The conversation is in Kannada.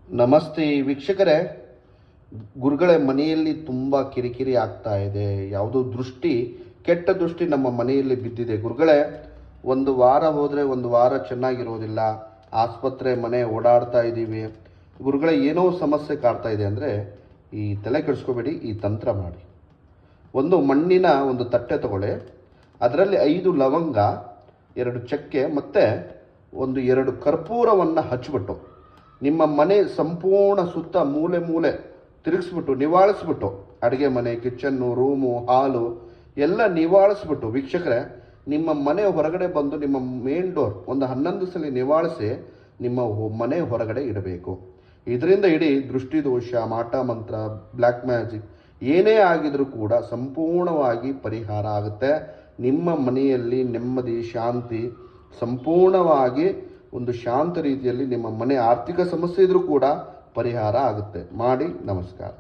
ನಮಸ್ತೆ ವೀಕ್ಷಕರೇ. ಗುರುಗಳೇ, ಮನೆಯಲ್ಲಿ ತುಂಬ ಕಿರಿಕಿರಿ ಆಗ್ತಾ ಇದೆ. ಯಾವುದೋ ದೃಷ್ಟಿ, ಕೆಟ್ಟ ದೃಷ್ಟಿ ನಮ್ಮ ಮನೆಯಲ್ಲಿ ಬಿದ್ದಿದೆ. ಗುರುಗಳೇ, ಒಂದು ವಾರ ಹೋದರೆ ಒಂದು ವಾರ ಚೆನ್ನಾಗಿರೋದಿಲ್ಲ. ಆಸ್ಪತ್ರೆ ಮನೆ ಓಡಾಡ್ತಾ ಇದ್ದೀವಿ. ಗುರುಗಳೇ, ಏನೋ ಸಮಸ್ಯೆ ಕಾಡ್ತಾ ಇದೆ ಅಂದರೆ ಈ ತಲೆ ಕೆಡಿಸ್ಕೋಬೇಡಿ, ಈ ತಂತ್ರ ಮಾಡಿ. ಒಂದು ಮಣ್ಣಿನ ಒಂದು ತಟ್ಟೆ ತಗೊಳ್ಳಿ. ಅದರಲ್ಲಿ 5 ಲವಂಗ, 2 ಚಕ್ಕೆ ಮತ್ತು 2 ಕರ್ಪೂರವನ್ನು ಹಚ್ಚಿಬಿಟ್ಟು ನಿಮ್ಮ ಮನೆ ಸಂಪೂರ್ಣ ಸುತ್ತ ಮೂಲೆ ಮೂಲೆ ತಿರುಗಿಸ್ಬಿಟ್ಟು ನಿವಾಳಿಸ್ಬಿಟ್ಟು, ಅಡುಗೆ ಮನೆ, ಕಿಚನ್ನು, ರೂಮು, ಹಾಲು ಎಲ್ಲ ನಿವಾಳಿಸ್ಬಿಟ್ಟು ವೀಕ್ಷಕರೇ, ನಿಮ್ಮ ಮನೆ ಹೊರಗಡೆ ಬಂದು ನಿಮ್ಮ ಮೇನ್ ಡೋರ್ ಒಂದು 11 ಸಲ ನಿವಾಳಿಸಿ ನಿಮ್ಮ ಮನೆ ಹೊರಗಡೆ ಇಡಬೇಕು. ಇದರಿಂದ ಇಡೀ ದೃಷ್ಟಿದೋಷ, ಮಾಟ ಮಂತ್ರ, ಬ್ಲ್ಯಾಕ್ ಮ್ಯಾಜಿಕ್ ಏನೇ ಆಗಿದ್ರೂ ಕೂಡ ಸಂಪೂರ್ಣವಾಗಿ ಪರಿಹಾರ ಆಗುತ್ತೆ. ನಿಮ್ಮ ಮನೆಯಲ್ಲಿ ನೆಮ್ಮದಿ, ಶಾಂತಿ, ಸಂಪೂರ್ಣವಾಗಿ ಒಂದು ಶಾಂತ ರೀತಿಯಲ್ಲಿ ನಿಮ್ಮ ಮನೆ ಆರ್ಥಿಕ ಸಮಸ್ಯೆ ಇದ್ರೂ ಕೂಡ ಪರಿಹಾರ ಆಗುತ್ತೆ. ಮಾಡಿ. ನಮಸ್ಕಾರ.